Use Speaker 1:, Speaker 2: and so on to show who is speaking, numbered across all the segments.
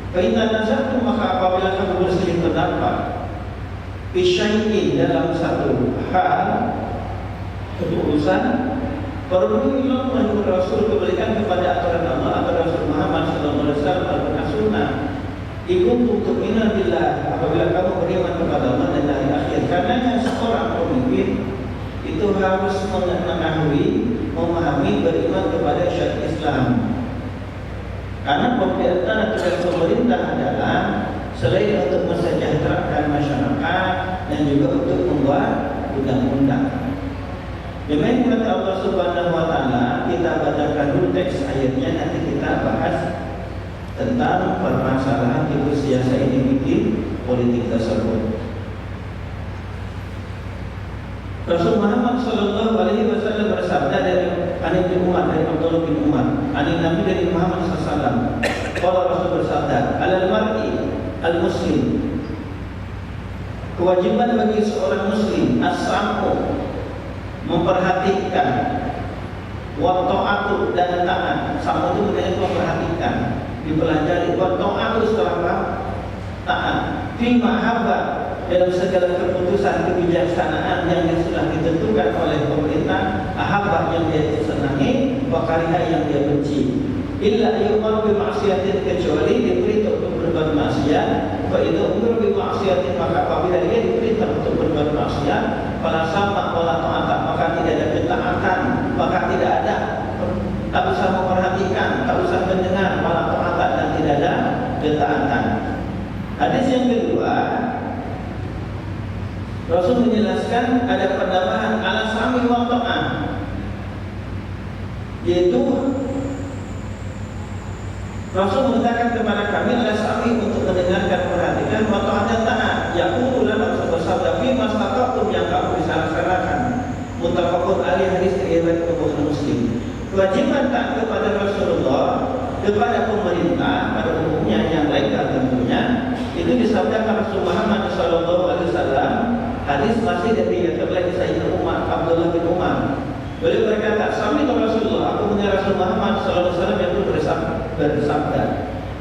Speaker 1: Fa'inna satu maka apabila kamu berselisih pendapat bisyai'in dalam satu hal keputusan, perlu Allah Rasul kembalikan kepada aturan Allah atau Rasul Muhammad sallallahu alaihi wasallam atau sunnah. Ikut untuk minallah apabila kamu beriman kepada Allah dan hari akhir. Karena seorang pemimpin itu harus mengetahui, memahami, beriman kepada syariat Islam. Karena pemerintahan tugas pemerintah adalah selain untuk mensejahterakan masyarakat dan juga untuk membuat undang-undang. Demikian kata Allah Subhanahu wa taala, kita bacakan dulu teks ayatnya, nanti kita bahas tentang permasalahan itu siasa ini bikin politik tersebut. Rasul Muhammad sallallahu alaihi wasallam bersabda dari Umar, dari Abdullah bin Umar, Nabi dari Muhammad sallallahu alaihi wasallam. Kalau Rasul bersabda, "Alal mar'i al-muslim." Kewajiban bagi seorang muslim as-sam'u, memperhatikan, wa ta'atu dan taat. Sam'u itu berarti memperhatikan, dipelajari. Wa ta'atu setelah taat. Fi mahabbah, dalam segala keputusan kebijaksanaan yang sudah ditentukan oleh pemerintah, ahabbah yang dia senangi, wa kariha yang dia benci. Illa yu'mar bi ma'siyatin, kecuali diperintah untuk berbuat maksiat. Fa idza umira bi ma'siyatin, maka apabila dia diperintah untuk berbuat maksiat, fala sama wala ta'ata, maka tidak ada ketaatan, maka tidak ada, tak usah memperhatikan, tak usah mendengar, wala ta'ata, dan tidak ada ketaatan. Hadis yang kedua, Rasul menjelaskan ada penambahan ala sami wa ta'ah, yaitu Rasul mengatakan kepada kami ala sami untuk mendengarkan, perhatikan, wa ta'ah dan taat. Yaqulu lana bersabda fi mastata'tum, yang kamu bisa laksanakan. Muttafaqun alaih, hadis riwayat Bukhari Muslim. Kewajiban taat kepada Rasulullah, kepada pemerintah pada umumnya, yang lain tentunya itu disabdakan Rasul Muhammad sallallahu alaihi wasallam. Hadis masih dari yang terlalu Sayyidina Umar, Abdullah bin Umar. Beliau berkata, "Sami Rasulullah, aku mendengar Rasul Muhammad sallallahu alaihi wasallam yang bersabda,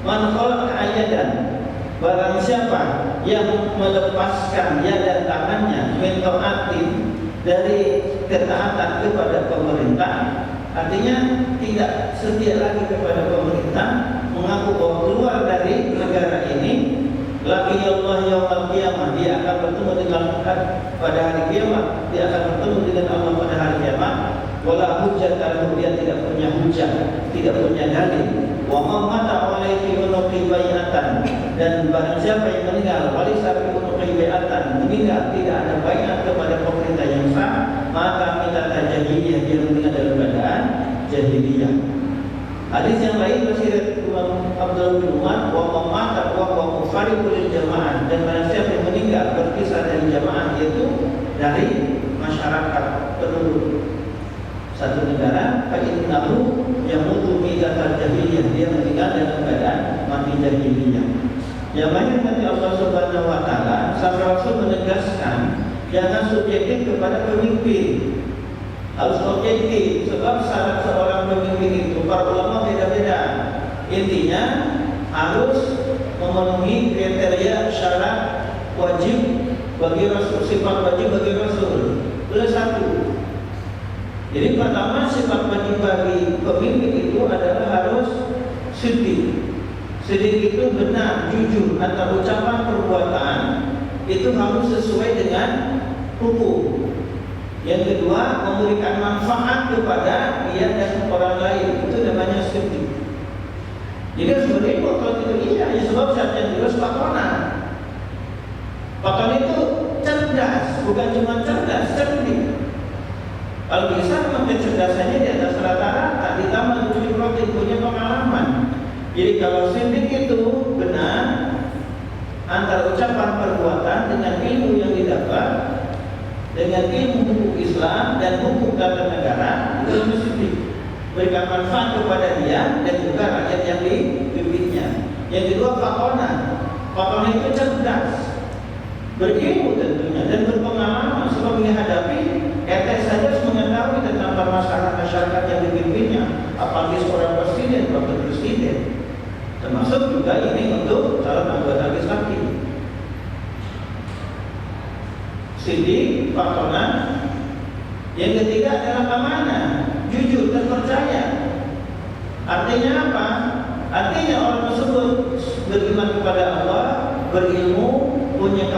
Speaker 1: man khalaqa ayadan, barang siapa yang melepaskan dan tangannya min ta'atin, dari ketaatan kepada pemerintah." Artinya tidak setia lagi kepada pemerintah, mengaku bahwa keluar dari negara ini, laki Allah yaumul qiyamah, dia akan bertemu dengan Allah pada hari kiamat, dia akan bertemu dengan Allah pada hari kiamat. Wala hujjat lahu, dia tidak punya hujjah, tidak punya dalil. Wa man mata alaihi unuqi bai'atan, dan barang siapa yang meninggal walisa fi unuqi bai'atan, meninggal tidak ada baiat kepada pemerintah yang sah, maka minta jahiliyah, dia meninggal dalam keadaan jahiliyah. Hadis yang lain masih dari Abdullah bin Umar, wa mamata wa mufariqul jamaah, dan barang siapa yang meninggal berpisah dari jamaah, yaitu dari masyarakat penduduk satu negara, fa innahu yamutu mi'atal jahiliyah, dia meninggal dalam keadaan mati jahiliyah. Yang lain nanti Allah Subhanahu wa taala, sang Rasul menegaskan jangan subjektif kepada pemimpin, harus objektif, sebab syarat seorang pemimpin itu para ulama beda-beda. Intinya harus memenuhi kriteria syarat wajib bagi Rasul, sifat wajib bagi Rasul. Itu satu. Jadi pertama, sifat wajib bagi pemimpin itu adalah harus siddiq. Siddiq itu benar, jujur, antara ucapan perbuatan itu harus sesuai dengan hukum. Yang kedua, memberikan manfaat kepada dia dan orang lain, itu namanya siddiq. Jadi sebenarnya pakon itu iya, sebab saya jelas pakonan. Pakon itu cerdas, bukan cuma cerdas, cerdik. Kalau bisa memang kecerdasannya di atas rata-rata, ditambah tujuh protein, punya pengalaman. Jadi kalau siddiq itu benar antara ucapan perbuatan dengan ilmu yang didapat, dengan ilmu hukum Islam dan hukum tata negara, itu siddiq. Berikan manfaat kepada dia dan juga rakyat yang dipimpinnya. Yang kedua, pakonan. Pakonan itu cerdas, berilmu tentunya dan berpengalaman, sebab menghadapi RT saja harus mengetahui tentang permasalahan masyarakat yang dipimpinnya, apalagi seorang presiden, wakil presiden. Termasuk juga ini untuk calon anggota legislatif. Sidik, faktorna. Yang ketiga adalah amanah, jujur, terpercaya. Artinya apa? Artinya orang tersebut beriman kepada Allah, berilmu, punya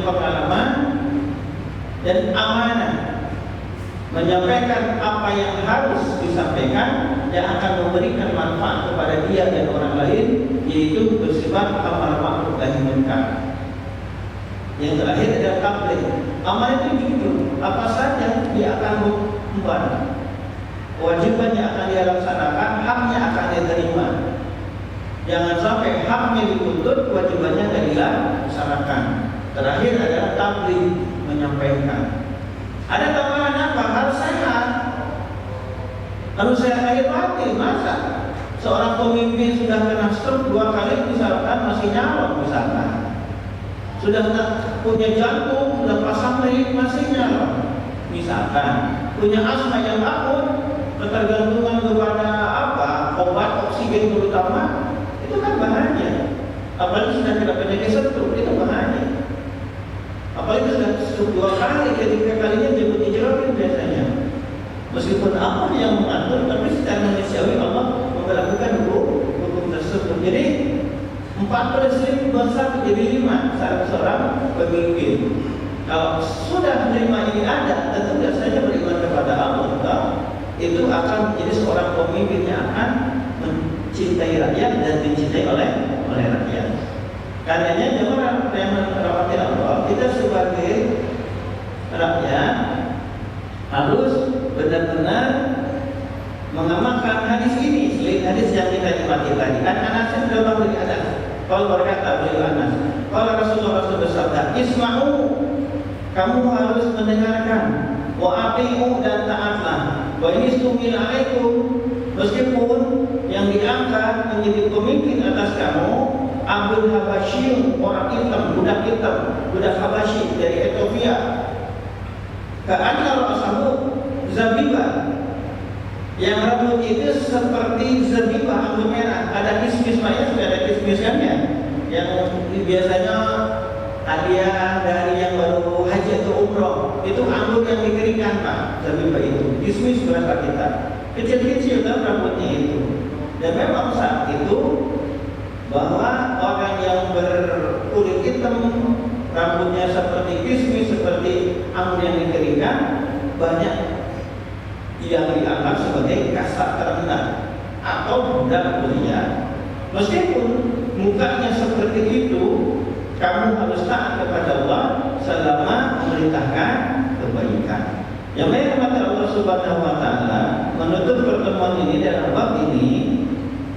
Speaker 1: pengalaman, dan amanah, menyampaikan apa yang harus disampaikan yang akan memberikan manfaat kepada dia dan orang lain, yaitu bersifat amar ma'ruf nahi munkar. Yang terakhir adalah tabligh. Amal itu jujur, apa saja dia akan membantu. Kewajibannya akan dia laksanakan, haknya akan dia terima. Jangan sampai haknya dituntut, kewajibannya tidak dilaksanakan. Terakhir adalah tabligh, menyampaikan. Ada tambahan apa? Harus sehat. Harus sehat lahir batin. Masa seorang pemimpin sudah kena stroke 2 kali misalkan masih nyalon misalkan, sudah punya jantung, sudah pasang ring masih nyalon misalkan, punya asma yang akut, ketergantungan kepada obat oksigen terutama, itu kan bahaya. Apalagi sudah kena penyakit stroke, itu bahaya. Apalagi sudah stroke 2 kali, ketiga kalinya jerokin biasanya. Meskipun Allah yang mengatur, tapi secara manusiawi Allah memperlakukan hukum tersebut. Jadi 40.000 besar menjadi 5 syarat seorang pemimpin. Kalau sudah menerima ini ada, tentu tidak saja beriman kepada Allah, itu akan menjadi seorang pemimpin yang akan mencintai rakyat dan dicintai oleh rakyat. Karenanya jemaah yang merahmati Allah, kita sebagai rakyat harus benar-benar mengamalkan hadis ini. Selain hadis yang kita nikmati tadi, Anas bin Malik kalau berkata beliau Anas, kalau Rasulullah bersabda, "Isma'u, kamu harus mendengarkan, wa ati'u dan taatlah, wa istumil alaikum, meskipun yang diangkat menjadi pemimpin atas kamu Abdul Habasyi, orang hitam, budak Habasyi dari Ethiopia. Ka'anna ra'sahu zabibah, yang rambut itu seperti zabibah, anggur merah. Ada kismis-kismisnya, sudah ada kismisnya, yang biasanya hadiah dari yang baru haji atau umroh. Itu anggur yang dikeringkan, Pak. Zabibah itu kismis bahasa kita, kecil-kecil kan rambutnya itu. Dan memang saat itu bahwa orang yang berkulit hitam, rambutnya seperti kismis, seperti anggur yang dikeringkan, banyak yang dianggap sebagai kasar terendah atau budak belia. Meskipun mukanya seperti itu, kamu harus taat kepada Allah selama memerintahkan kebaikan. Yang lain kata Allah Subhanahu wa taala menutup pertemuan ini dalam bab